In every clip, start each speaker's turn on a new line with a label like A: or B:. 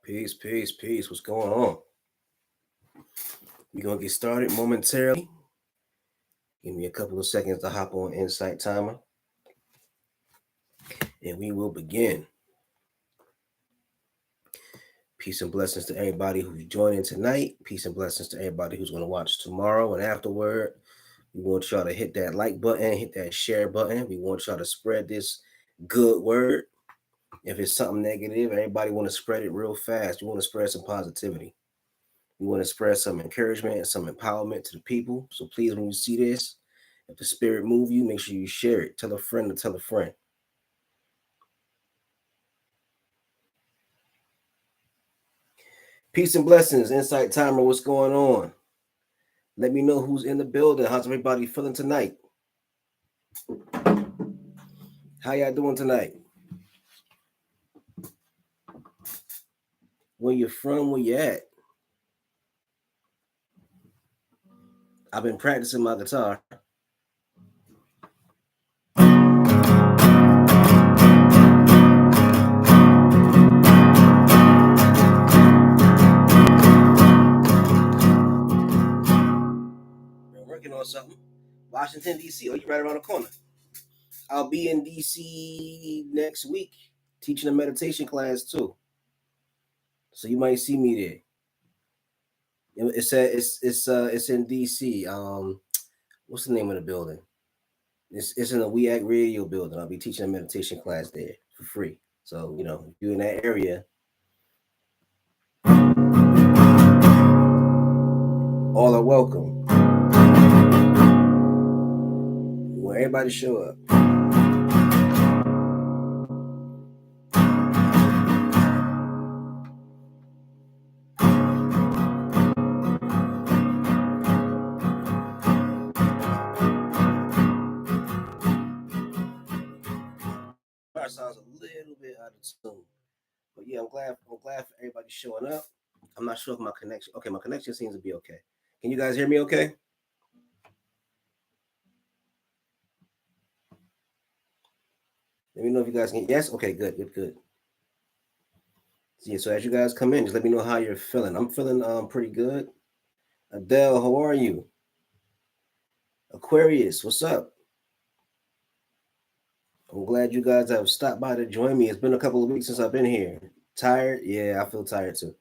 A: Peace, peace, peace. What's going on? We're going to get started momentarily. Give me a couple of seconds to hop on Insight Timer. And we will begin. Peace and blessings to everybody who's joining tonight. Peace and blessings to everybody who's going to watch tomorrow and afterward. We want y'all to hit that like button, hit that share button. We want y'all to spread this good word. If it's something negative, everybody want to spread it real fast. You want to spread some positivity. We want to spread some encouragement and some empowerment to the people. So please, when you see this, if the spirit move you, make sure you share it. Tell a friend to tell a friend. Peace and blessings. Insight Timer, what's going on? Let me know who's in the building. How's everybody feeling tonight? How y'all doing tonight? Where you from? Where you at? I've been practicing my guitar. Been working on something. Washington, D.C. Oh, you right around the corner. I'll be in D.C. next week teaching a meditation class too. So you might see me there. It's in D.C. What's the name of the building? It's in the Hpa Radio building. I'll be teaching a meditation class there for free. So, if you're in that area, all are welcome. Well, everybody show up. Sounds a little bit out of tune, but yeah, I'm glad for everybody showing up. I'm not sure if my connection. Okay, my connection seems to be okay. Can you guys hear me? Okay. Let me know if you guys can. Yes. Okay. Good. Yeah. So as you guys come in, just let me know how you're feeling. I'm feeling pretty good. Adele, how are you? Aquarius, what's up? I'm glad you guys have stopped by to join me. It's been a couple of weeks since I've been here. Tired? Yeah, I feel tired too.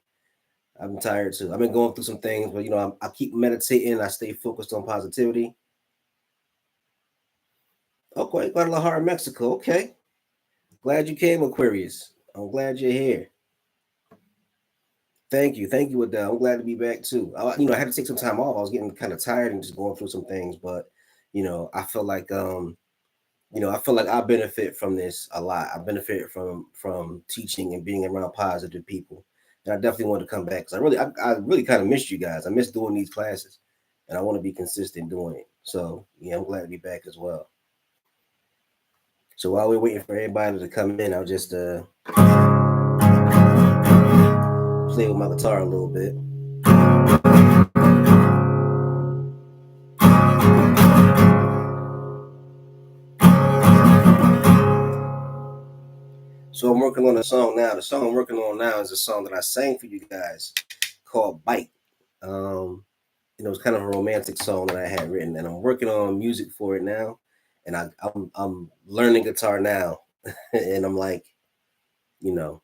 A: I'm tired too. I've been going through some things, but I keep meditating. I stay focused on positivity. Okay, Guadalajara, Mexico. Okay. Glad you came, Aquarius. I'm glad you're here. Thank you, Adele. I'm glad to be back too. I had to take some time off. I was getting kind of tired and just going through some things, but I feel like I benefit from this a lot. I benefit from teaching and being around positive people, and I definitely want to come back because I really kind of missed you guys. I miss doing these classes, and I want to be consistent doing it. So yeah, I'm glad to be back as well. So while we're waiting for everybody to come in, I'll just play with my guitar a little bit. So I'm working on a song now. The song I'm working on now is a song that I sang for you guys called Bite. It's kind of a romantic song that I had written, and I'm working on music for it now. And I'm learning guitar now, and I'm like, I'm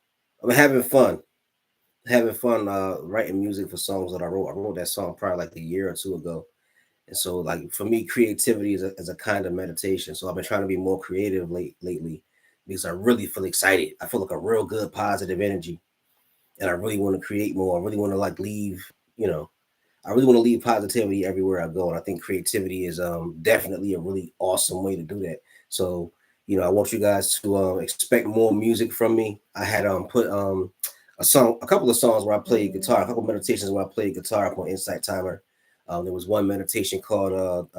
A: having fun writing music for songs that I wrote. I wrote that song probably like a year or two ago. And so, like, for me, creativity is a kind of meditation. So I've been trying to be more creative lately because I really feel excited. I feel like a real good positive energy, and I really want to create more. I really want to leave, I really want to leave positivity everywhere I go. And I think creativity is definitely a really awesome way to do that. So, I want you guys to expect more music from me. I had put a couple of songs where I played guitar, a couple of meditations where I played guitar up on Insight Timer. There was one meditation called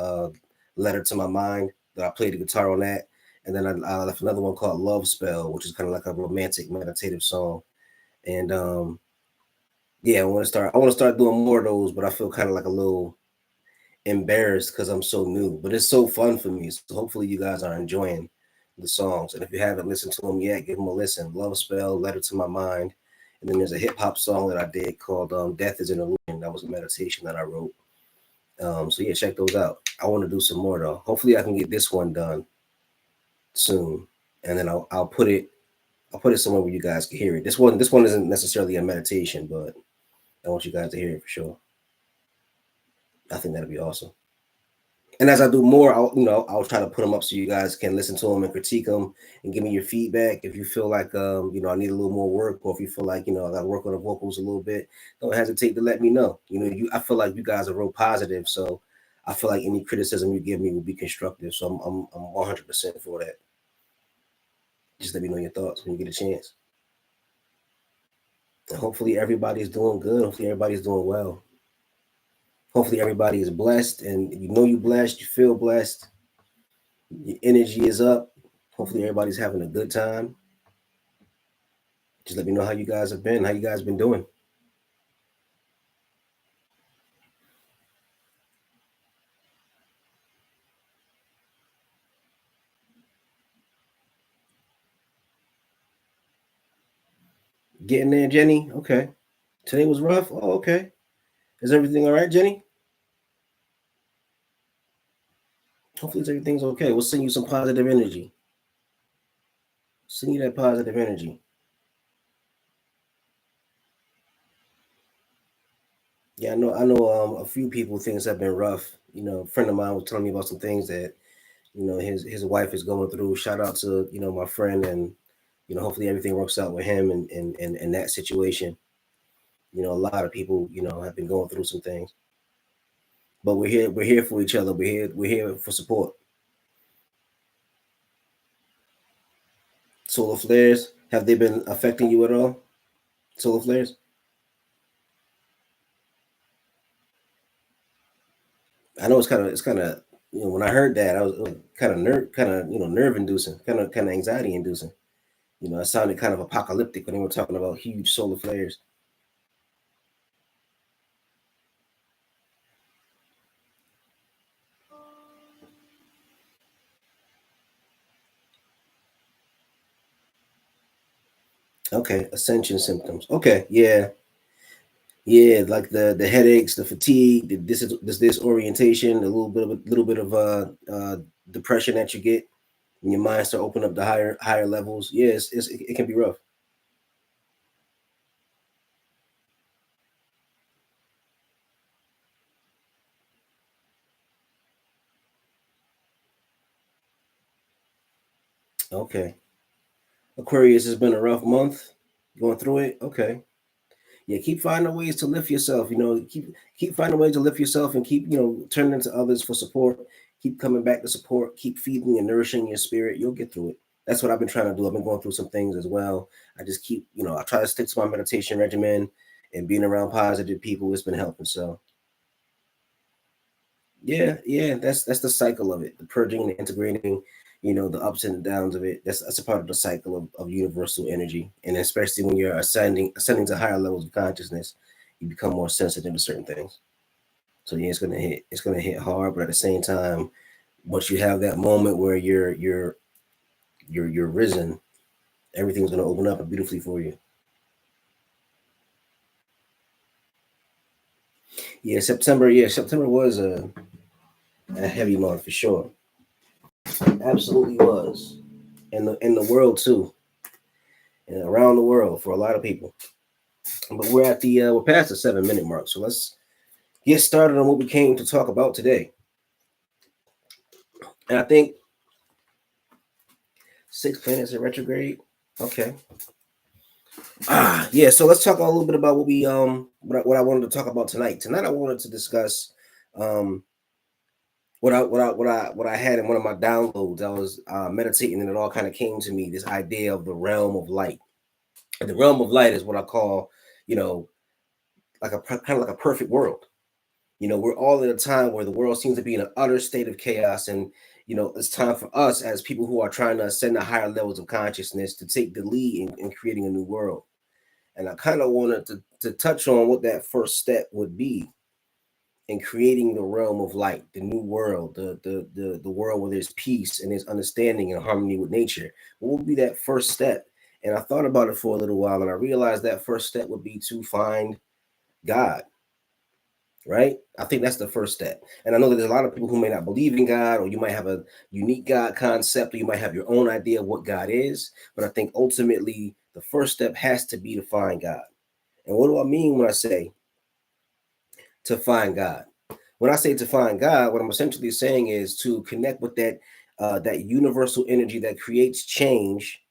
A: Letter to My Mind that I played the guitar on that. And then I left another one called Love Spell, which is kind of like a romantic meditative song. And yeah, I want to start doing more of those, but I feel kind of like a little embarrassed because I'm so new. But it's so fun for me. So hopefully you guys are enjoying the songs. And if you haven't listened to them yet, give them a listen. Love Spell, Letter to My Mind. And then there's a hip hop song that I did called Death is an Illusion. That was a meditation that I wrote. So yeah, check those out. I want to do some more though. Hopefully I can get this one done soon. And then I'll put it somewhere where you guys can hear it. This one isn't necessarily a meditation, but I want you guys to hear it for sure. I think that'd be awesome. And as I do more, I'll try to put them up so you guys can listen to them and critique them and give me your feedback. If you feel like I need a little more work, or if you feel like I got to work on the vocals a little bit, don't hesitate to let me know. I feel like you guys are real positive, so I feel like any criticism you give me will be constructive. So I'm 100% for that. Just let me know your thoughts when you get a chance. And hopefully everybody's doing good. Hopefully everybody's doing well. Hopefully everybody is blessed, and you're blessed, you feel blessed, your energy is up. Hopefully everybody's having a good time. Just let me know how you guys have been, how you guys been doing. Getting there, Jenny? Okay. Today was rough? Oh, okay. Is everything all right, Jenny? Hopefully everything's okay. We'll send you some positive energy. Send you that positive energy. Yeah, I know a few people things have been rough. A friend of mine was telling me about some things that, his wife is going through. Shout out to, my friend, and hopefully everything works out with him and in that situation. A lot of people, have been going through some things. But we're here for each other. We're here for support. Solar flares, have they been affecting you at all? Solar flares? I know it's kind of when I heard that, I was kind of nerve inducing, kind of anxiety inducing. It sounded kind of apocalyptic when they were talking about huge solar flares. Okay, Ascension Symptoms. Okay, yeah. Yeah, like the headaches, the fatigue, this disorientation, a little bit of depression that you get when your mind start opening up to higher levels. Yes, it can be rough. Okay, Aquarius has been a rough month. Going through it. Okay, yeah. Keep finding ways to lift yourself. Keep finding ways to lift yourself and keep turning to others for support. Keep coming back to support. Keep feeding and nourishing your spirit. You'll get through it. That's what I've been trying to do. I've been going through some things as well. I just keep, I try to stick to my meditation regimen and being around positive people. It's been helping. So yeah, that's the cycle of it. The purging, the integrating, the ups and downs of it. That's a part of the cycle of universal energy. And especially when you're ascending to higher levels of consciousness, you become more sensitive to certain things. So yeah, it's gonna hit hard, but at the same time, once you have that moment where you're risen, everything's gonna open up beautifully for you. Yeah, September. Yeah, September was a heavy month for sure. Absolutely was, and the world too, and around the world for a lot of people. But we're past the 7-minute mark, so let's get started on what we came to talk about today. And I think 6 planets in retrograde. Okay. Yeah. So let's talk a little bit about what I wanted to talk about tonight. Tonight I wanted to discuss what I had in one of my downloads. I was meditating, and it all kind of came to me, this idea of the realm of light. And the realm of light is what I call, like kind of like a perfect world. We're all in a time where the world seems to be in an utter state of chaos, and it's time for us as people who are trying to ascend to higher levels of consciousness to take the lead in creating a new world. And I kind of wanted to touch on what that first step would be in creating the realm of light, the new world, the world where there's peace and there's understanding and harmony with nature. What would be that first step? And I thought about it for a little while, and I realized that first step would be to find God, right? I think that's the first step. And I know that there's a lot of people who may not believe in God, or you might have a unique God concept, or you might have your own idea of what God is. But I think ultimately the first step has to be to find God. And what do I mean when I say to find God? When I say to find God, what I'm essentially saying is to connect with that universal energy that creates change,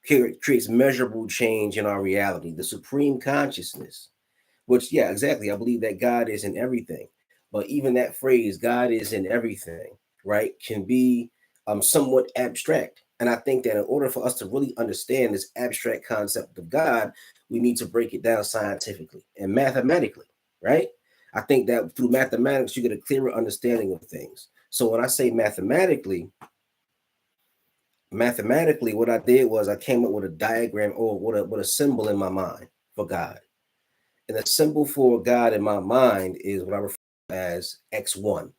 A: creates measurable change in our reality, the supreme consciousness. Which, yeah, exactly. I believe that God is in everything. But even that phrase, God is in everything, right, can be somewhat abstract. And I think that in order for us to really understand this abstract concept of God, we need to break it down scientifically and mathematically, right? I think that through mathematics, you get a clearer understanding of things. So when I say mathematically, what I did was I came up with a diagram or what a symbol in my mind for God. And the symbol for God in my mind is what I refer to as X1.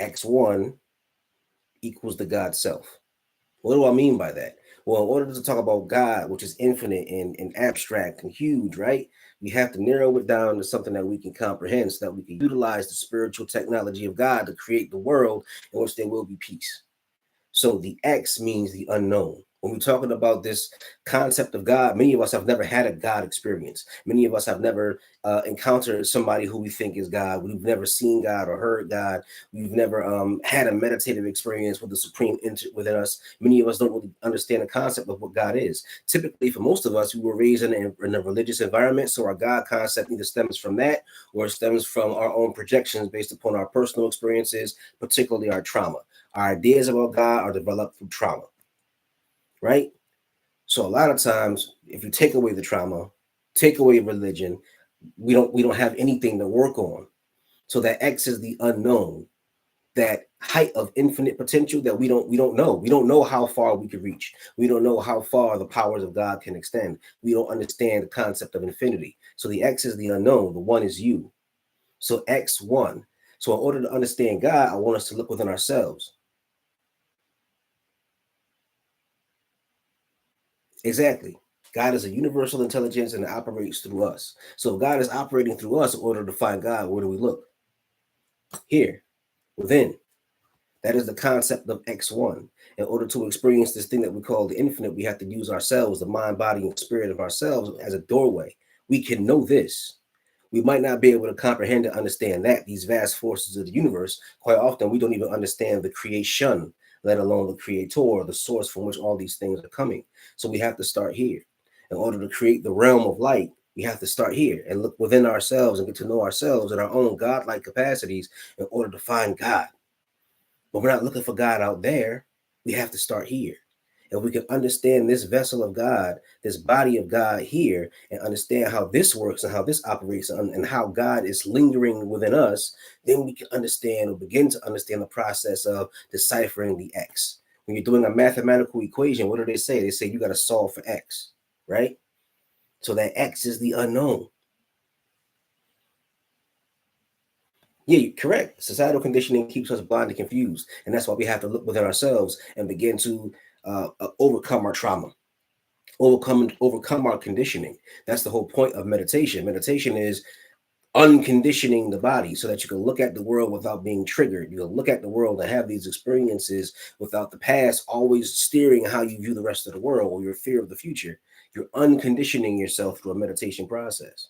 A: X1 equals the God self. What do I mean by that? Well, in order to talk about God, which is infinite and abstract and huge, right? We have to narrow it down to something that we can comprehend so that we can utilize the spiritual technology of God to create the world in which there will be peace. So the X means the unknown. When we're talking about this concept of God, many of us have never had a God experience. Many of us have never encountered somebody who we think is God. We've never seen God or heard God. We've never had a meditative experience with the supreme within us. Many of us don't really understand the concept of what God is. Typically, for most of us, we were raised in a religious environment, so our God concept either stems from that or it stems from our own projections based upon our personal experiences, particularly our trauma. Our ideas about God are developed through trauma, right? So a lot of times, if you take away the trauma, take away religion, we don't have anything to work on. So that X is the unknown, that height of infinite potential that we don't know. We don't know how far we could reach. We don't know how far the powers of God can extend. We don't understand the concept of infinity. So the X is the unknown. The one is you. So X1. So in order to understand God, I want us to look within ourselves. Exactly. God is a universal intelligence and it operates through us. So if God is operating through us in order to find God, where do we look? Here, within. That is the concept of X1. In order to experience this thing that we call the infinite, we have to use ourselves, the mind, body, and spirit of ourselves as a doorway. We can know this. We might not be able to comprehend and understand that, these vast forces of the universe. Quite often, we don't even understand the creation, let alone the creator, the source from which all these things are coming. So we have to start here. In order to create the realm of light, we have to start here and look within ourselves and get to know ourselves and our own godlike capacities in order to find God. But we're not looking for God out there. We have to start here. If we can understand this vessel of God, this body of God here, and understand how this works and how this operates and how God is lingering within us, then we can understand or begin to understand the process of deciphering the X. When you're doing a mathematical equation, what do they say? They say you got to solve for X, right? So that X is the unknown. Yeah, you're correct. Societal conditioning keeps us blind and confused, and that's why we have to look within ourselves and begin to overcome our trauma, overcome our conditioning. That's the whole point of meditation. Meditation is unconditioning the body so that you can look at the world without being triggered. You can look at the world and have these experiences without the past always steering how you view the rest of the world or your fear of the future. You're unconditioning yourself through a meditation process.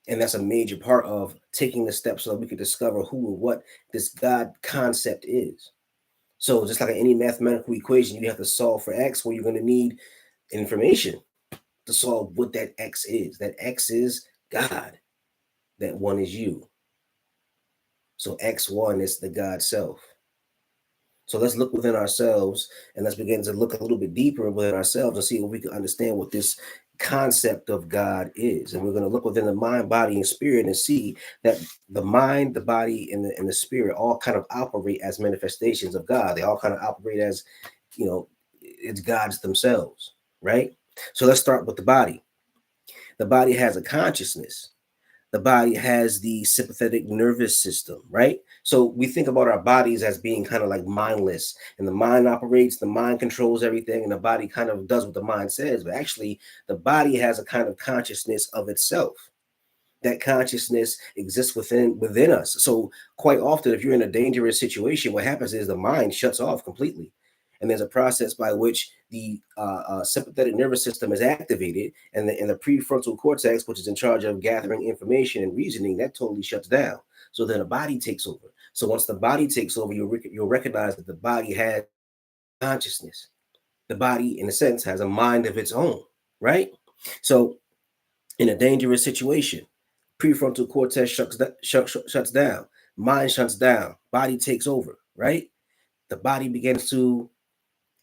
A: And that's a major part of taking the steps so that we can discover who or what this God concept is. So just like any mathematical equation, you have to solve for X, where you're going to need information to solve what that X is. That X is God. That one is you. So X1 is the God self. So let's look within ourselves and let's begin to look a little bit deeper within ourselves and see if we can understand what this concept of God is. And we're going to look within the mind, body, and spirit and see that the mind, the body, and the spirit all kind of operate as manifestations of God. They all kind of operate as, it's gods themselves, right? So let's start with the body. The body has a consciousness. The body has the sympathetic nervous system, right? So we think about our bodies as being kind of like mindless, and the mind operates, the mind controls everything, and the body kind of does what the mind says. But actually, the body has a kind of consciousness of itself. That consciousness exists within us. So quite often, if you're in a dangerous situation, what happens is the mind shuts off completely, and there's a process by which the sympathetic nervous system is activated, and the prefrontal cortex, which is in charge of gathering information and reasoning, that totally shuts down. So then the body takes over. So once the body takes over, you'll recognize that the body has consciousness. The body, in a sense, has a mind of its own, right? So in a dangerous situation, prefrontal cortex shuts down, mind shuts down, body takes over, right? The body begins to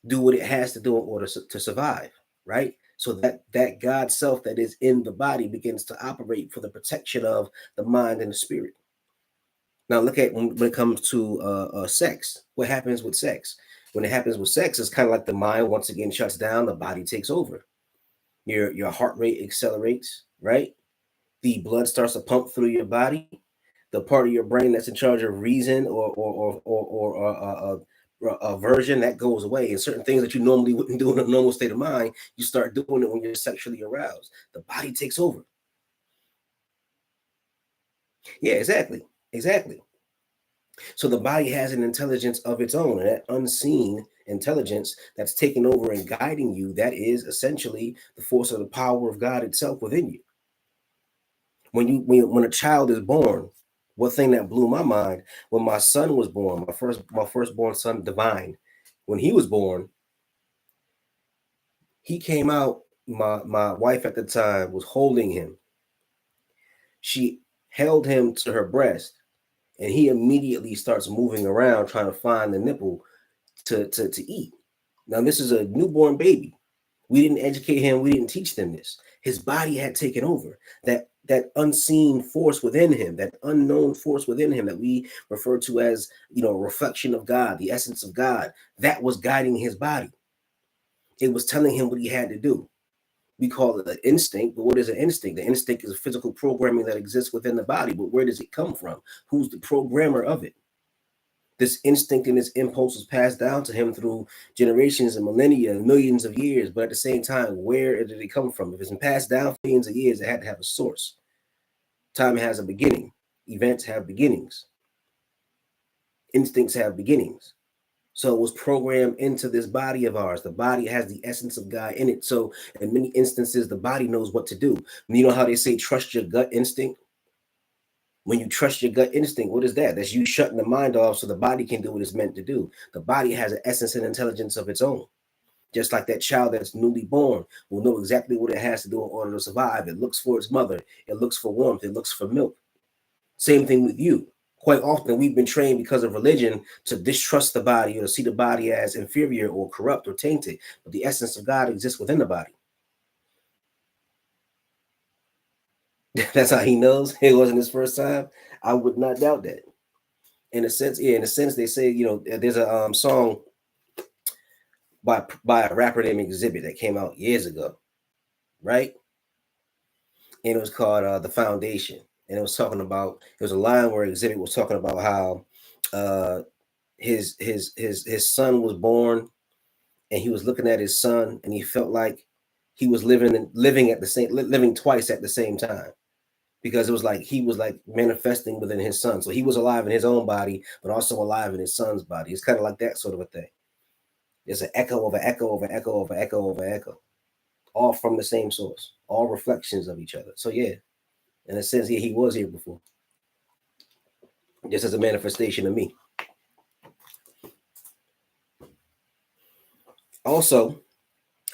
A: do what it has to do in order to survive, right? So that God self that is in the body begins to operate for the protection of the mind and the spirit. Now look at when it comes to sex. What happens with sex? When it happens with sex, it's kind of like the mind once again shuts down, the body takes over. Your heart rate accelerates, right? The blood starts to pump through your body. The part of your brain that's in charge of reason or aversion, that goes away. And certain things that you normally wouldn't do in a normal state of mind, you start doing it when you're sexually aroused. The body takes over. Yeah, exactly. So the body has an intelligence of its own, and that unseen intelligence that's taking over and guiding you, that is essentially the force of the power of God itself within you. When a child is born, one thing that blew my mind, when my son was born, my firstborn son, Divine, when he was born, he came out. My wife at the time was holding him. She held him to her breast, and he immediately starts moving around trying to find the nipple to eat. Now this is a newborn baby. We didn't educate him. We didn't teach them this. His body had taken over. That unseen force within him, that unknown force within him that we refer to as, a reflection of God, the essence of God, that was guiding his body. It was telling him what he had to do. We call it an instinct, but what is an instinct? The instinct is a physical programming that exists within the body, but where does it come from? Who's the programmer of it? This instinct and this impulse was passed down to him through generations and millennia and millions of years. But at the same time, where did it come from? If it's been passed down for millions of years, it had to have a source. Time has a beginning. Events have beginnings. Instincts have beginnings. So it was programmed into this body of ours. The body has the essence of God in it. So in many instances, the body knows what to do. You know how they say, trust your gut instinct? When you trust your gut instinct, what is that? That's you shutting the mind off so the body can do what it's meant to do. The body has an essence and intelligence of its own. Just like that child that's newly born will know exactly what it has to do in order to survive. It looks for its mother. It looks for warmth. It looks for milk. Same thing with you. Quite often, we've been trained because of religion to distrust the body or to see the body as inferior or corrupt or tainted. But the essence of God exists within the body. That's how he knows it wasn't his first time. I would not doubt that. In a sense, they say, there's a song by a rapper named Exhibit that came out years ago, right? And it was called The Foundation. And it was a line where Exhibit was talking about how his son was born, and he was looking at his son, and he felt like he was living twice at the same time, because it was like he was like manifesting within his son. So he was alive in his own body, but also alive in his son's body. It's kind of like that sort of a thing. It's an echo of an echo of an echo of an echo of an echo, all from the same source, all reflections of each other. So yeah, in a sense, he was here before, just as a manifestation of me. Also,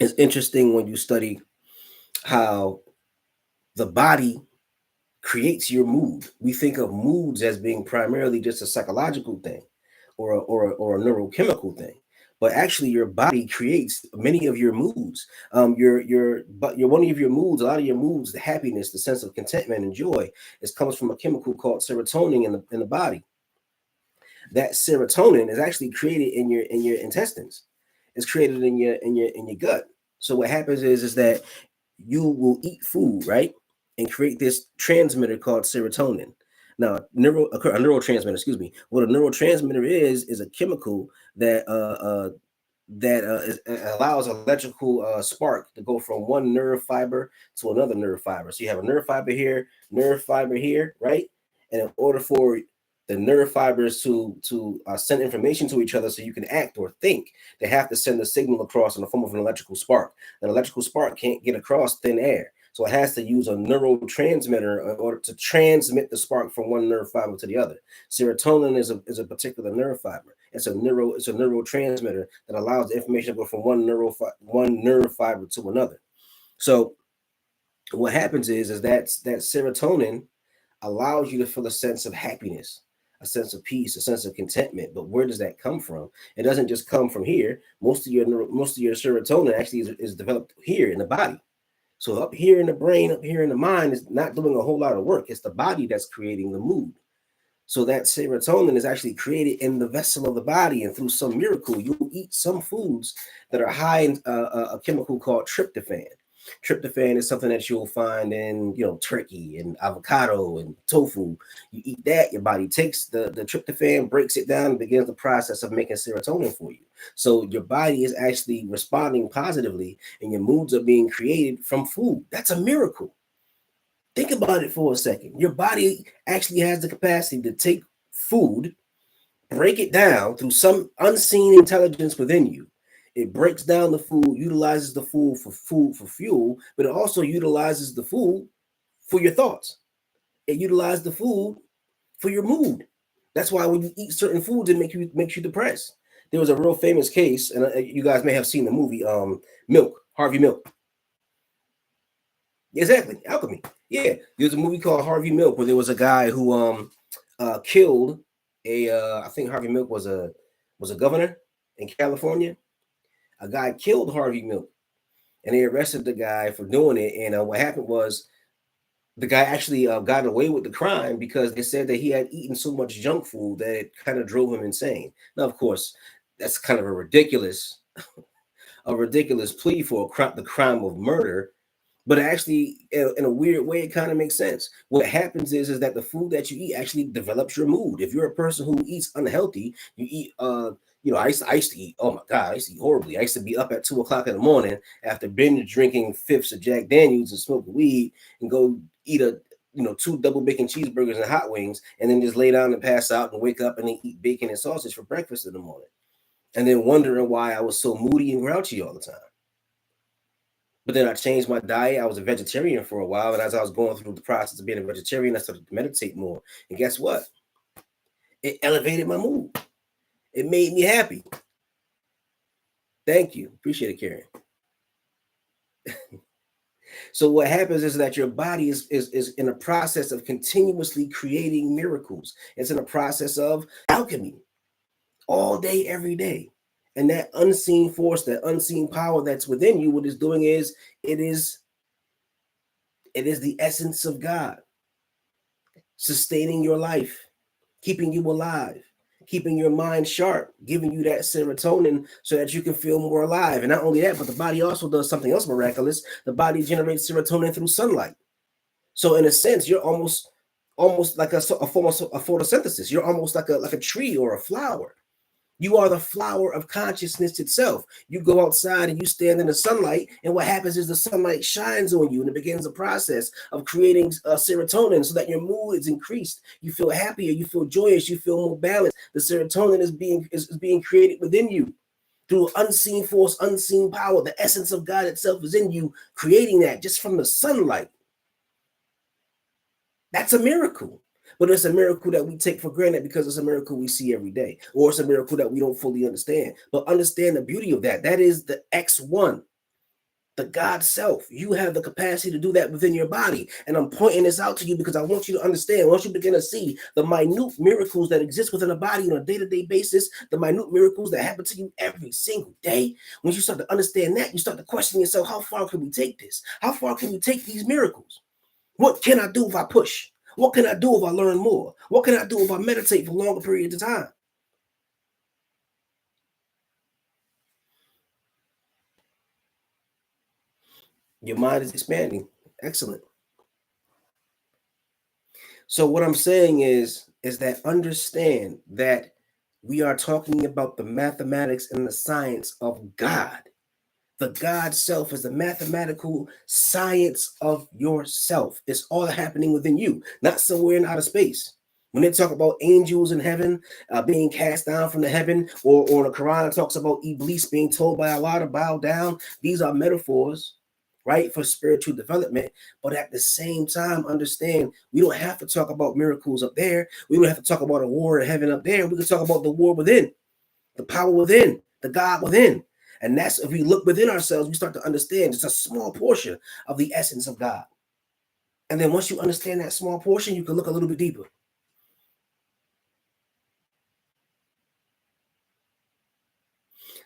A: it's interesting when you study how the body creates your mood. We think of moods as being primarily just a psychological thing or a neurochemical thing. But actually, your body creates many of your moods. Your one of your moods, a lot of your moods, the happiness, the sense of contentment and joy, comes from a chemical called serotonin in the body. That serotonin is actually created in your intestines. It's created in your gut. So what happens is that you will eat food, right? and create this transmitter called serotonin. Now, a neurotransmitter, excuse me. What a neurotransmitter is a chemical that allows electrical spark to go from one nerve fiber to another nerve fiber. So you have a nerve fiber here, right? And in order for the nerve fibers to send information to each other so you can act or think, they have to send a signal across in the form of an electrical spark. An electrical spark can't get across thin air. So it has to use a neurotransmitter in order to transmit the spark from one nerve fiber to the other. Serotonin is a particular nerve fiber. It's a neurotransmitter that allows the information to go from one nerve fiber to another. So what happens is that serotonin allows you to feel a sense of happiness, a sense of peace, a sense of contentment. But where does that come from? It doesn't just come from here. Most of your serotonin actually is developed here in the body. So up here in the brain, up here in the mind is not doing a whole lot of work. It's the body that's creating the mood. So that serotonin is actually created in the vessel of the body, and through some miracle, you'll eat some foods that are high in a chemical called tryptophan. Tryptophan is something that you'll find in, turkey and avocado and tofu. You eat that, your body takes the tryptophan, breaks it down, and begins the process of making serotonin for you. So your body is actually responding positively, and your moods are being created from food. That's a miracle. Think about it for a second. Your body actually has the capacity to take food, break it down through some unseen intelligence within you. It breaks down the food, utilizes the food for fuel, but it also utilizes the food for your thoughts. It utilizes the food for your mood. That's why when you eat certain foods, it makes you depressed. There was a real famous case, and you guys may have seen the movie Milk, Harvey Milk. Exactly, alchemy. Yeah, there's a movie called Harvey Milk where there was a guy who killed I think Harvey Milk was a governor in California. A guy killed Harvey Milk, and they arrested the guy for doing it. And what happened was the guy actually got away with the crime because they said that he had eaten so much junk food that it kind of drove him insane. Now, of course, that's kind of a ridiculous plea for the crime of murder. But actually, in a weird way, it kind of makes sense. What happens is that the food that you eat actually develops your mood. If you're a person who eats unhealthy, you eat I used to eat, oh my God, I used to eat horribly. I used to be up at 2 o'clock in the morning after binge drinking fifths of Jack Daniels and smoking weed and go eat 2 double bacon cheeseburgers and hot wings, and then just lay down and pass out and wake up and then eat bacon and sausage for breakfast in the morning. And then wondering why I was so moody and grouchy all the time. But then I changed my diet. I was a vegetarian for a while. And as I was going through the process of being a vegetarian, I started to meditate more. And guess what? It elevated my mood. It made me happy. Thank you. Appreciate it, Karen. So what happens is that your body is in a process of continuously creating miracles. It's in a process of alchemy all day, every day. And that unseen force, that unseen power that's within you, what it's doing is it is the essence of God, sustaining your life, keeping you alive, keeping your mind sharp, giving you that serotonin so that you can feel more alive. And not only that, but the body also does something else miraculous. The body generates serotonin through sunlight. So in a sense, you're almost like a form of a photosynthesis. You're almost like a tree or a flower. You are the flower of consciousness itself. You go outside and you stand in the sunlight, and what happens is the sunlight shines on you, and it begins the process of creating serotonin so that your mood is increased. You feel happier, you feel joyous, you feel more balanced. The serotonin is being created within you through unseen force, unseen power. The essence of God itself is in you, creating that just from the sunlight. That's a miracle. But it's a miracle that we take for granted because it's a miracle we see every day, or it's a miracle that we don't fully understand. But understand the beauty of that. That is the X1, the God self. You have the capacity to do that within your body. And I'm pointing this out to you because I want you to understand, once you begin to see the minute miracles that exist within a body on a day-to-day basis, the minute miracles that happen to you every single day, when you start to understand that, you start to question yourself, how far can we take this? How far can we take these miracles? What can I do if I push? What can I do if I learn more? What can I do if I meditate for longer periods of time? Your mind is expanding. Excellent. So what I'm saying is that understand that we are talking about the mathematics and the science of God. The God self is the mathematical science of yourself. It's all happening within you, not somewhere in outer space. When they talk about angels in heaven being cast down from the heaven, or the Quran talks about Iblis being told by Allah to bow down, these are metaphors, right, for spiritual development. But at the same time, understand we don't have to talk about miracles up there. We don't have to talk about a war in heaven up there. We can talk about the war within, the power within, the God within. And that's, if we look within ourselves, we start to understand it's a small portion of the essence of God. And then once you understand that small portion, you can look a little bit deeper.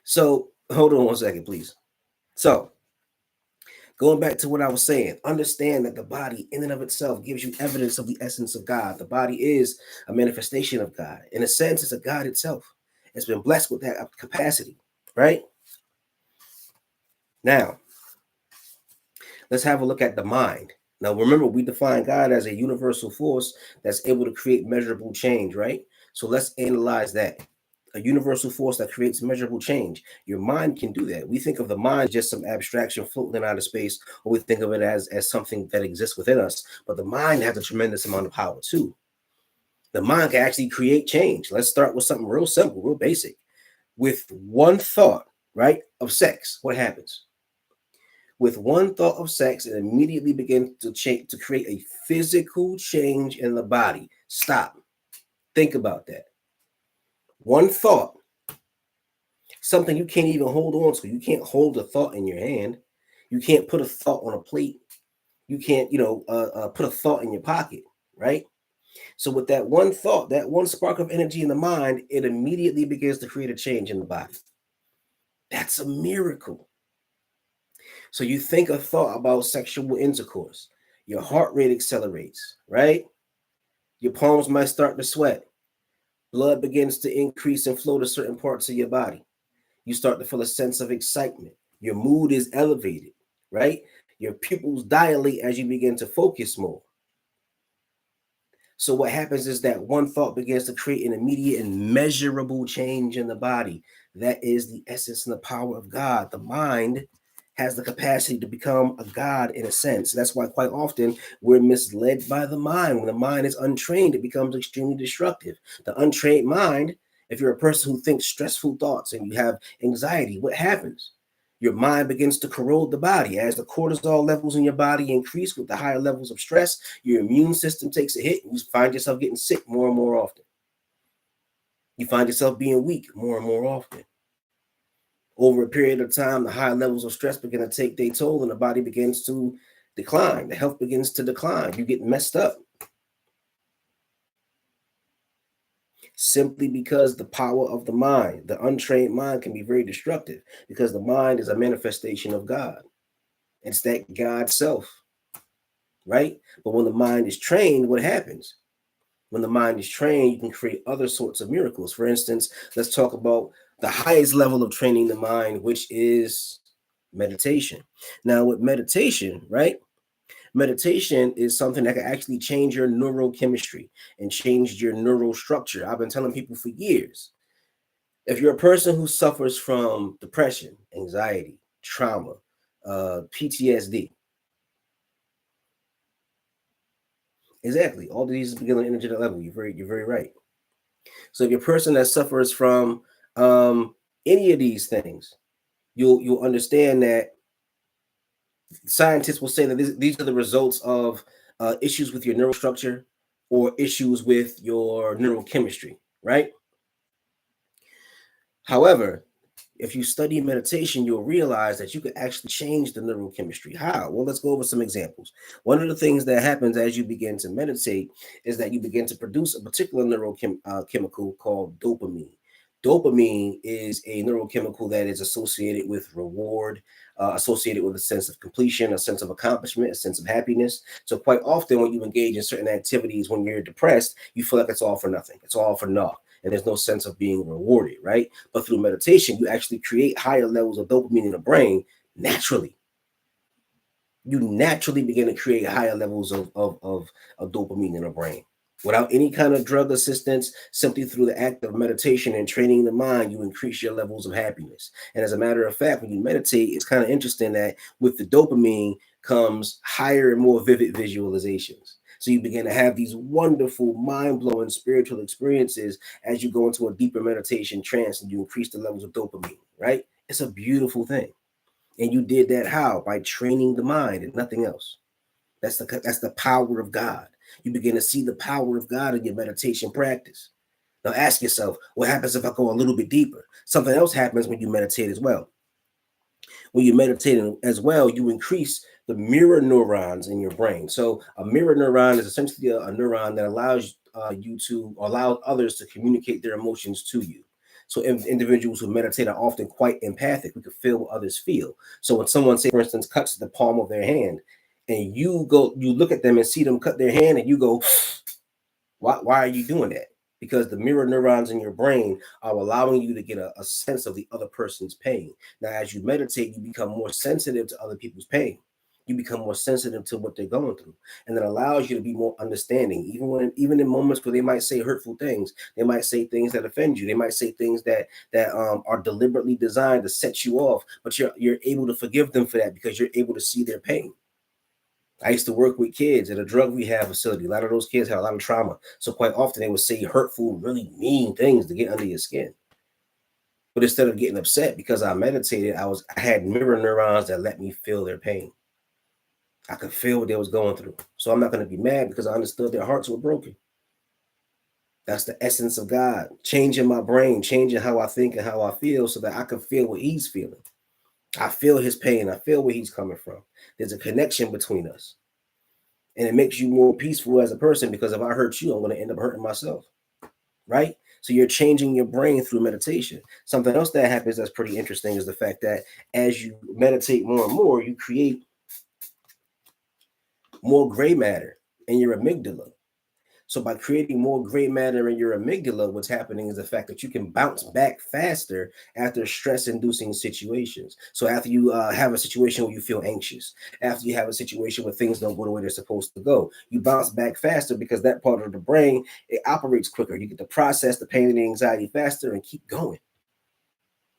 A: So hold on one second, please. So going back to what I was saying, understand that the body in and of itself gives you evidence of the essence of God. The body is a manifestation of God. In a sense, it's a God itself. It's been blessed with that capacity, right? Now, let's have a look at the mind. Now, remember, we define God as a universal force that's able to create measurable change, right? So let's analyze that. A universal force that creates measurable change. Your mind can do that. We think of the mind just some abstraction floating in outer space, or we think of it as something that exists within us. But the mind has a tremendous amount of power too. The mind can actually create change. Let's start with something real simple, real basic. With one thought, right, of sex, what happens? With one thought of sex, it immediately begins to change, to create a physical change in the body. Stop. Think about that. One thought, something you can't even hold on to. You can't hold a thought in your hand. You can't put a thought on a plate. You can't, put a thought in your pocket, right? So with that one thought, that one spark of energy in the mind, it immediately begins to create a change in the body. That's a miracle. So you think a thought about sexual intercourse, your heart rate accelerates, right? Your palms might start to sweat. Blood begins to increase and flow to certain parts of your body. You start to feel a sense of excitement. Your mood is elevated, right? Your pupils dilate as you begin to focus more. So what happens is that one thought begins to create an immediate and measurable change in the body. That is the essence and the power of God. The mind has the capacity to become a God in a sense. That's why quite often we're misled by the mind. When the mind is untrained, it becomes extremely destructive. The untrained mind, if you're a person who thinks stressful thoughts and you have anxiety, what happens? Your mind begins to corrode the body. As the cortisol levels in your body increase with the higher levels of stress, your immune system takes a hit and you find yourself getting sick more and more often. You find yourself being weak more and more often. Over a period of time, the high levels of stress begin to take their toll and the body begins to decline. The health begins to decline. You get messed up. Simply because the power of the mind, the untrained mind, can be very destructive because the mind is a manifestation of God. It's that God self, right? But when the mind is trained, what happens? When the mind is trained, you can create other sorts of miracles. For instance, let's talk about the highest level of training the mind, which is meditation. Now, with meditation, right? Meditation is something that can actually change your neurochemistry and change your neural structure. I've been telling people for years, if you're a person who suffers from depression, anxiety, trauma, PTSD, exactly, all of these begin on an energetic level. You're very right. So if you're a person that suffers from any of these things, you'll understand that scientists will say that these are the results of issues with your neural structure or issues with your neurochemistry, right? However, if you study meditation, you'll realize that you can actually change the neurochemistry. How? Well, let's go over some examples. One of the things that happens as you begin to meditate is that you begin to produce a particular neurochemical called dopamine. Dopamine is a neurochemical that is associated with reward, associated with a sense of completion, a sense of accomplishment, a sense of happiness. So quite often when you engage in certain activities when you're depressed, you feel like it's all for nothing. It's all for naught. And there's no sense of being rewarded, right? But through meditation, you actually create higher levels of dopamine in the brain naturally. you naturally begin to create higher levels of dopamine in the brain. Without any kind of drug assistance, simply through the act of meditation and training the mind, you increase your levels of happiness. And as a matter of fact, when you meditate, it's kind of interesting that with the dopamine comes higher and more vivid visualizations. So you begin to have these wonderful, mind-blowing spiritual experiences as you go into a deeper meditation trance and you increase the levels of dopamine, right? It's a beautiful thing. And you did that how? By training the mind and nothing else. That's the power of God. You begin to see the power of God in your meditation practice. Now ask yourself, what happens if I go a little bit deeper? Something else happens when you meditate as well. When you meditate as well, you increase the mirror neurons in your brain. So a mirror neuron is essentially a neuron that allows you to allow others to communicate their emotions to you. So individuals who meditate are often quite empathic. We can feel what others feel. So when someone, say, for instance, cuts the palm of their hand, and you look at them and see them cut their hand, and you go, why are you doing that? Because the mirror neurons in your brain are allowing you to get a sense of the other person's pain. Now, as you meditate, you become more sensitive to other people's pain. You become more sensitive to what they're going through, and that allows you to be more understanding. Even in moments where they might say hurtful things, they might say things that offend you. They might say things that are deliberately designed to set you off, but you're able to forgive them for that because you're able to see their pain. I used to work with kids at a drug rehab facility. A lot of those kids had a lot of trauma. So quite often they would say hurtful, really mean things to get under your skin. But instead of getting upset because I meditated, I had mirror neurons that let me feel their pain. I could feel what they was going through. So I'm not going to be mad because I understood their hearts were broken. That's the essence of God, changing my brain, changing how I think and how I feel so that I can feel what he's feeling. I feel his pain. I feel where he's coming from. There's a connection between us. And it makes you more peaceful as a person because if I hurt you, I'm going to end up hurting myself. Right? So you're changing your brain through meditation. Something else that happens that's pretty interesting is the fact that as you meditate more and more, you create more gray matter in your amygdala. So by creating more gray matter in your amygdala, what's happening is the fact that you can bounce back faster after stress-inducing situations. So after you have a situation where you feel anxious, after you have a situation where things don't go the way they're supposed to go, you bounce back faster because that part of the brain, it operates quicker. You get to process the pain and the anxiety faster and keep going.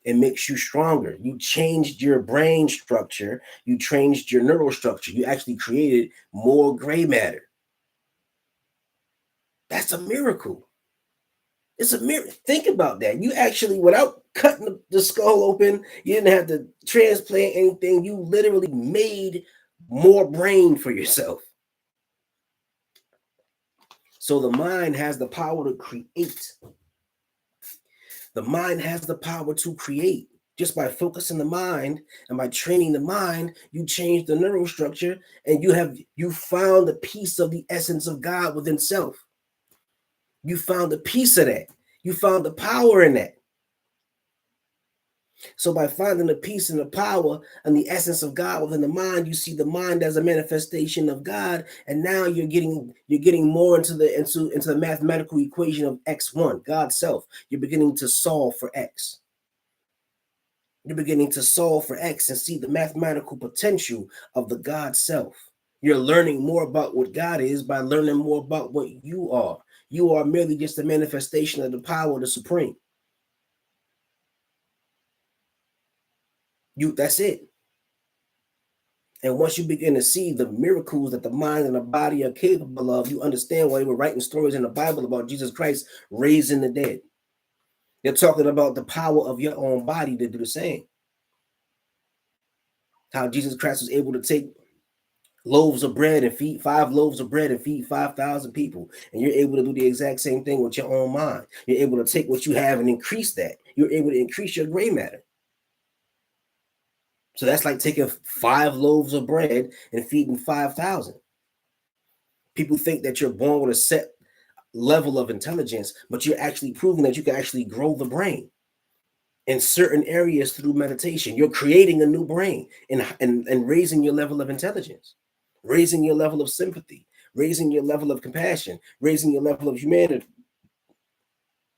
A: It makes you stronger. You changed your brain structure. You changed your neural structure. You actually created more gray matter. That's a miracle. It's a miracle. Think about that. You actually, without cutting the skull open, you didn't have to transplant anything. You literally made more brain for yourself. So the mind has the power to create. The mind has the power to create. Just by focusing the mind and by training the mind, you change the neural structure and you found the piece of the essence of God within self. You found a piece of that. You found the power in that. So by finding the peace and the power and the essence of God within the mind, you see the mind as a manifestation of God, and now you're getting more into the mathematical equation of X1, God's self. You're beginning to solve for X. You're beginning to solve for X and see the mathematical potential of the God self. You're learning more about what God is by learning more about what you are. You are merely just a manifestation of the power of the Supreme. That's it. And once you begin to see the miracles that the mind and the body are capable of, you understand why they were writing stories in the Bible about Jesus Christ raising the dead. They're talking about the power of your own body to do the same. How Jesus Christ was able to take loaves of bread and feed 5 loaves of bread and feed 5,000 people. And you're able to do the exact same thing with your own mind. You're able to take what you have and increase that. You're able to increase your gray matter. So that's like taking 5 loaves of bread and feeding 5,000. People think that you're born with a set level of intelligence, but you're actually proving that you can actually grow the brain in certain areas through meditation. You're creating a new brain and raising your level of intelligence, raising your level of sympathy, raising your level of compassion, raising your level of humanity.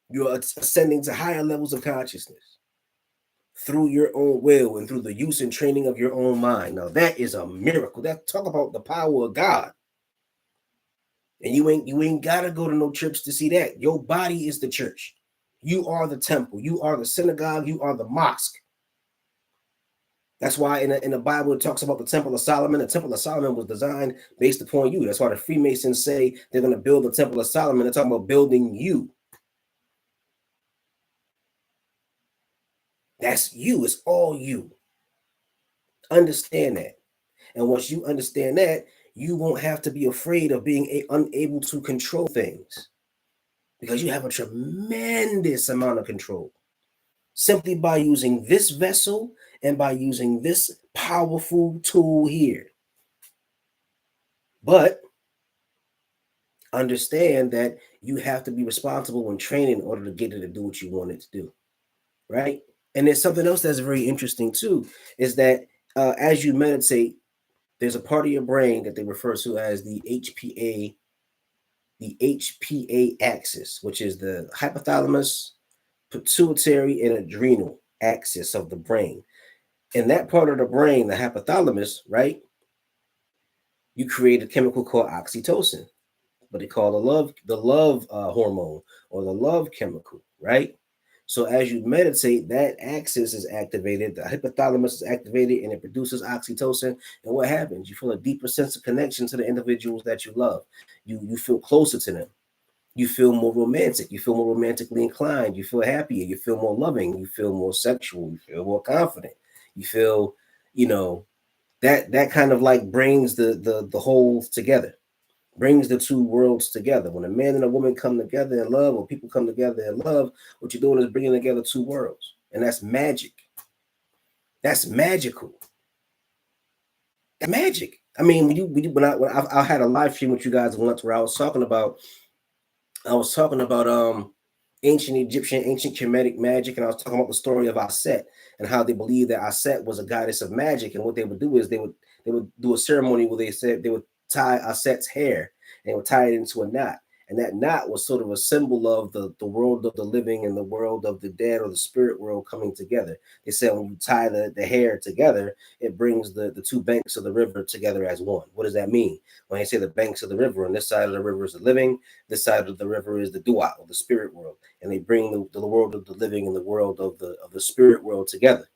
A: You're ascending to higher levels of consciousness through your own will and through the use and training of your own mind. Now that is a miracle. That talk about the power of God. And you ain't gotta go to no church to see that. Your body is the church. You are the temple. You are the synagogue. You are the mosque. That's why in the Bible it talks about the Temple of Solomon. The Temple of Solomon was designed based upon you. That's why the Freemasons say they're going to build the Temple of Solomon. They're talking about building you. That's you. It's all you. Understand that. And once you understand that, you won't have to be afraid of being unable to control things, because you have a tremendous amount of control simply by using this vessel and by using this powerful tool here. But understand that you have to be responsible when training in order to get it to do what you want it to do, right? And there's something else that's very interesting too, is that as you meditate, there's a part of your brain that they refer to as the Hpa axis, which is the hypothalamus, pituitary, and adrenal axis of the brain. In that part of the brain, the hypothalamus, right, you create a chemical called oxytocin, what they call the love hormone, or the love chemical, right? So as you meditate, that axis is activated, the hypothalamus is activated, and it produces oxytocin. And what happens? You feel a deeper sense of connection to the individuals that you love. You feel closer to them. You feel more romantic. You feel more romantically inclined. You feel happier. You feel more loving. You feel more sexual. You feel more confident. You feel, that kind of like brings the whole together. Brings the two worlds together. When a man and a woman come together in love, or people come together in love, what you're doing is bringing together two worlds, and that's magic. That's magical. That's magic. I mean, when I had a live stream with you guys once where I was talking about ancient Egyptian, ancient Kemetic magic, and I was talking about the story of Aset and how they believed that Aset was a goddess of magic, and what they would do is they would do a ceremony where they said they would tie Aset's hair and would tie it into a knot. And that knot was sort of a symbol of the world of the living and the world of the dead, or the spirit world, coming together. They said when you tie the hair together, it brings the two banks of the river together as one. What does that mean? When they say the banks of the river, on this side of the river is the living, this side of the river is the dua, or the spirit world. And they bring the world of the living and the world of the spirit world together.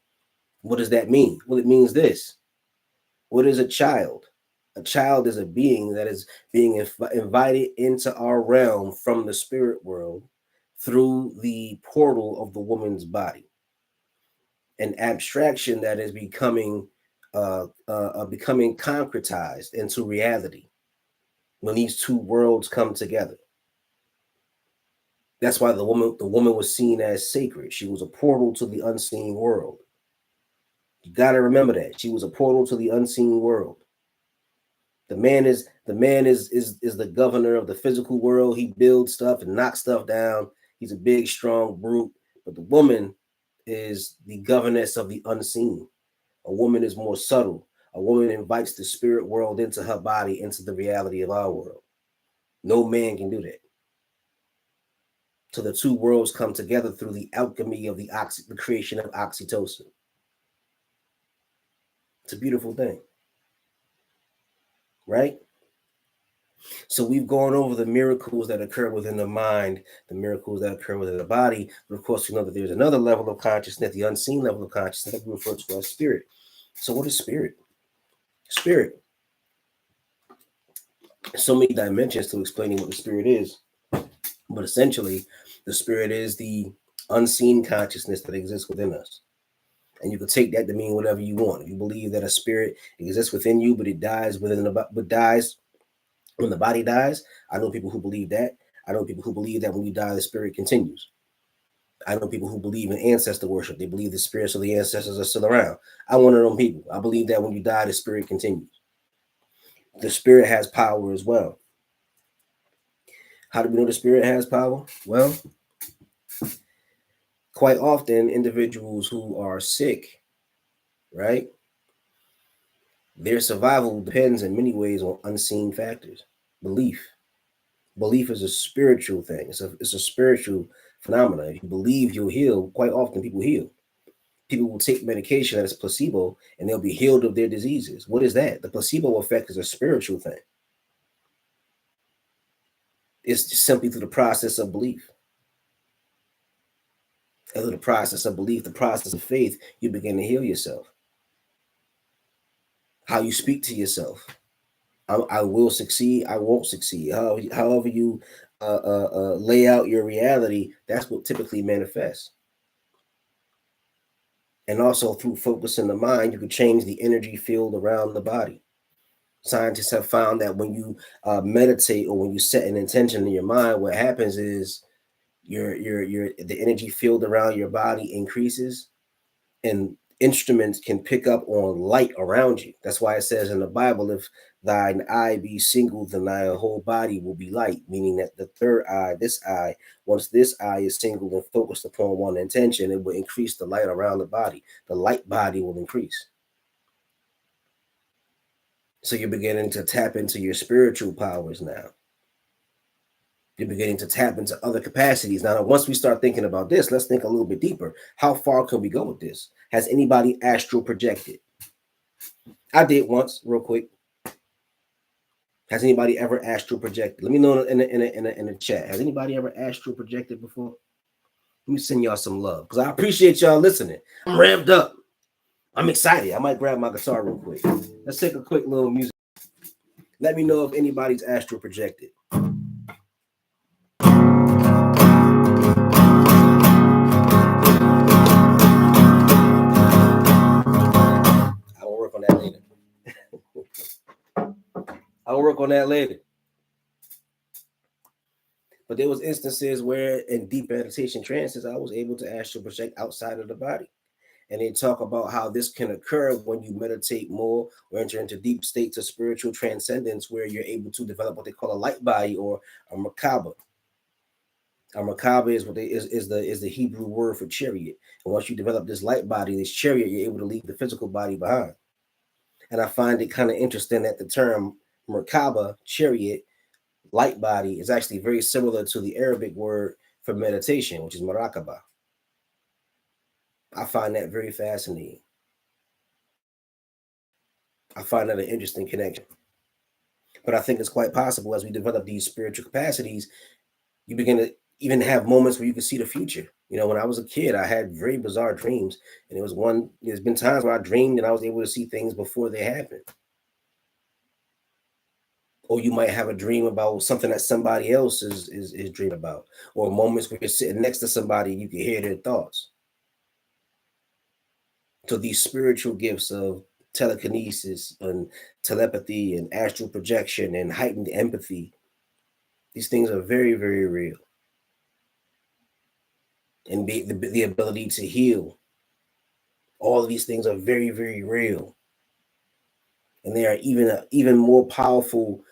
A: What does that mean? Well, it means this. What is a child? A child is a being that is being invited into our realm from the spirit world through the portal of the woman's body. An abstraction that is becoming concretized into reality when these two worlds come together. That's why the woman was seen as sacred. She was a portal to the unseen world. You got to remember that. She was a portal to the unseen world. The man is the governor of the physical world. He builds stuff and knocks stuff down. He's a big, strong brute. But the woman is the governess of the unseen. A woman is more subtle. A woman invites the spirit world into her body, into the reality of our world. No man can do that. So the two worlds come together through the alchemy of the creation of oxytocin. It's a beautiful thing. Right? So we've gone over the miracles that occur within the mind, the miracles that occur within the body. But of course, we know that there's another level of consciousness, the unseen level of consciousness, that we refer to as spirit. So what is spirit? Spirit. So many dimensions to explaining what the spirit is. But essentially, the spirit is the unseen consciousness that exists within us. And you can take that to mean whatever you want. If you believe that a spirit exists within you, but it dies when the body dies, I know people who believe that. I know people who believe that when you die, the spirit continues. I know people who believe in ancestor worship. They believe the spirits of the ancestors are still around. I'm one of them people. I believe that when you die, the spirit continues. The spirit has power as well. How do we know the spirit has power? Well, quite often individuals who are sick, right? Their survival depends in many ways on unseen factors. Belief. Belief is a spiritual thing. It's a spiritual phenomenon. If you believe you'll heal, quite often people heal. People will take medication that is placebo and they'll be healed of their diseases. What is that? The placebo effect is a spiritual thing. It's just simply through the process of belief. And through the process of belief, the process of faith, you begin to heal yourself. How you speak to yourself. I will succeed. I won't succeed. However you lay out your reality, that's what typically manifests. And also through focusing the mind, you can change the energy field around the body. Scientists have found that when you meditate or when you set an intention in your mind, what happens is the energy field around your body increases, and instruments can pick up on light around you. That's why it says in the Bible, if thine eye be single, then thy whole body will be light, meaning that the third eye, this eye, once this eye is singled and focused upon one intention, it will increase the light around the body. The light body will increase. So you're beginning to tap into your spiritual powers now. You're beginning to tap into other capacities. Now, once we start thinking about this, let's think a little bit deeper. How far can we go with this? Has anybody astral projected? I did once, real quick. Has anybody ever astral projected? Let me know in the chat. Has anybody ever astral projected before? Let me send y'all some love because I appreciate y'all listening. I'm ramped up. I'm excited. I might grab my guitar real quick. Let's take a quick little music. Let me know if anybody's astral projected. I'll work on that later. But there was instances where in deep meditation trances, I was able to astral project outside of the body. And they talk about how this can occur when you meditate more or enter into deep states of spiritual transcendence where you're able to develop what they call a light body or a Merkaba. A Merkaba is what is the Hebrew word for chariot. And once you develop this light body, this chariot, you're able to leave the physical body behind. And I find it kind of interesting that the term Merkaba, chariot, light body, is actually very similar to the Arabic word for meditation, which is Marakaba. I find that very fascinating. I find that an interesting connection. But I think it's quite possible as we develop these spiritual capacities, you begin to even have moments where you can see the future. You know, when I was a kid, I had very bizarre dreams. And there's been times where I dreamed and I was able to see things before they happened. Or you might have a dream about something that somebody else is dreaming about. Or moments where you're sitting next to somebody, you can hear their thoughts. So these spiritual gifts of telekinesis and telepathy and astral projection and heightened empathy, these things are very, very real. And the ability to heal, all of these things are very, very real. And they are even more powerful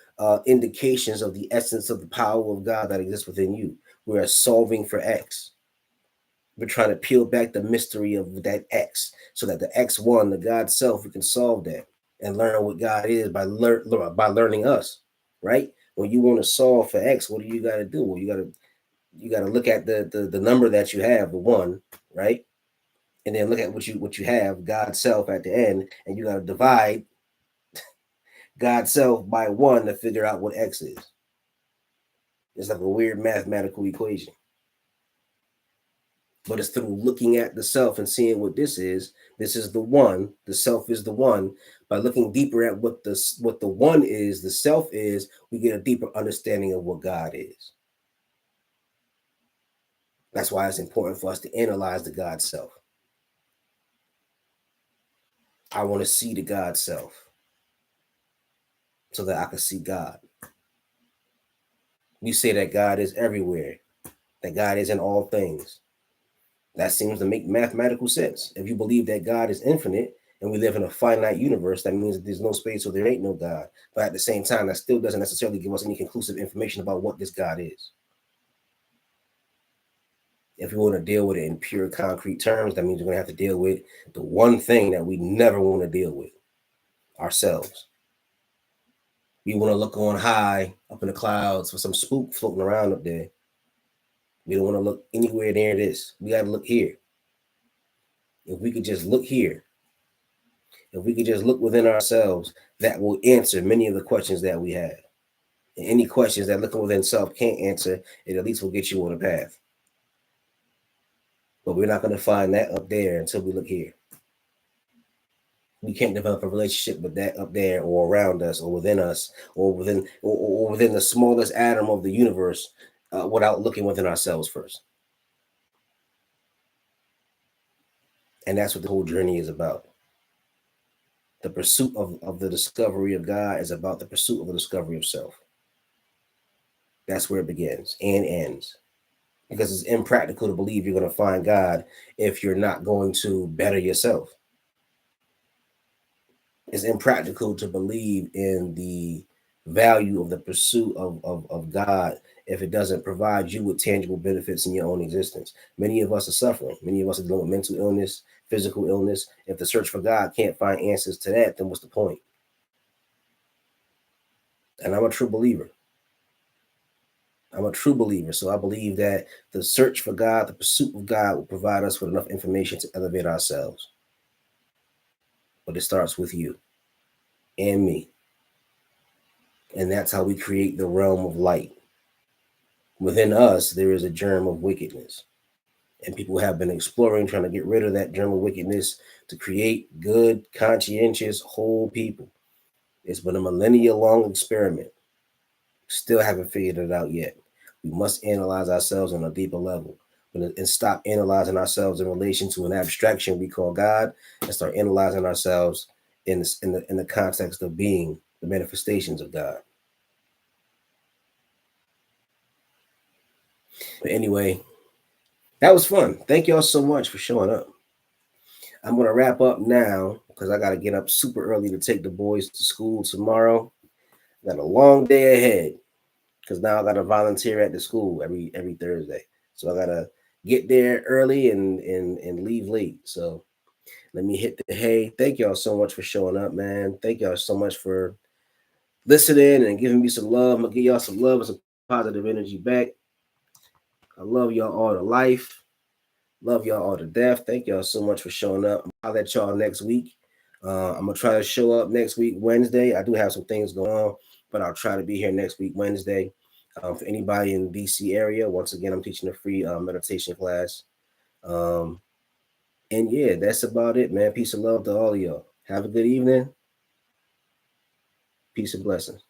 A: indications of the essence of the power of God that exists within you. We are solving for X. We're trying to peel back the mystery of that X so that the X1, the God self, we can solve that and learn what God is by learning us, right? When you want to solve for X, what do you got to do? Well, you got to look at the number that you have, the one, right? And then look at what you have, God self at the end, and you got to divide God self by 1 to figure out what X is. It's like a weird mathematical equation. But it's through looking at the self and seeing what this is. This is the one. The self is the one. By looking deeper at what the one is, the self is, we get a deeper understanding of what God is. That's why it's important for us to analyze the God self. I want to see the God self so that I can see God. We say that God is everywhere, that God is in all things. That seems to make mathematical sense. If you believe that God is infinite and we live in a finite universe, that means that there's no space or there ain't no God. But at the same time, that still doesn't necessarily give us any conclusive information about what this God is. If we want to deal with it in pure concrete terms, that means we're going to have to deal with the one thing that we never want to deal with, ourselves. We want to look on high up in the clouds for some spook floating around up there. We don't want to look anywhere near this. We got to look here. If we could just look here, if we could just look within ourselves, that will answer many of the questions that we have. And any questions that looking within self can't answer, it at least will get you on a path. But we're not going to find that up there until we look here. We can't develop a relationship with that up there or around us or within us or within the smallest atom of the universe without looking within ourselves first. And that's what the whole journey is about. The pursuit of the discovery of God is about the pursuit of the discovery of self. That's where it begins and ends. Because it's impractical to believe you're going to find God if you're not going to better yourself. It's impractical to believe in the value of the pursuit of God if it doesn't provide you with tangible benefits in your own existence. Many of us are suffering. Many of us are dealing with mental illness, physical illness. If the search for God can't find answers to that, then what's the point? And I'm a true believer. I'm a true believer. So I believe that the search for God, the pursuit of God will provide us with enough information to elevate ourselves. But it starts with you and me. And that's how we create the realm of light. Within us, there is a germ of wickedness. And people have been exploring, trying to get rid of that germ of wickedness to create good, conscientious, whole people. It's been a millennia-long experiment. Still haven't figured it out yet. We must analyze ourselves on a deeper level and stop analyzing ourselves in relation to an abstraction we call God and start analyzing ourselves in the context of being the manifestations of God. But anyway, that was fun. Thank y'all so much for showing up. I'm going to wrap up now because I got to get up super early to take the boys to school tomorrow. Got a long day ahead because now I got to volunteer at the school every Thursday. So I got to get there early and leave late. So let me hit the hay. Thank y'all so much for showing up, man. Thank y'all so much for listening and giving me some love. I'm going to give y'all some love and some positive energy back. I love y'all all to life. Love y'all all to death. Thank y'all so much for showing up. I'll let y'all next week. I'm going to try to show up next week, Wednesday. I do have some things going on, but I'll try to be here next week, Wednesday. For anybody in the DC area, once again, I'm teaching a free meditation class. And yeah, that's about it, man. Peace and love to all of y'all. Have a good evening. Peace and blessings.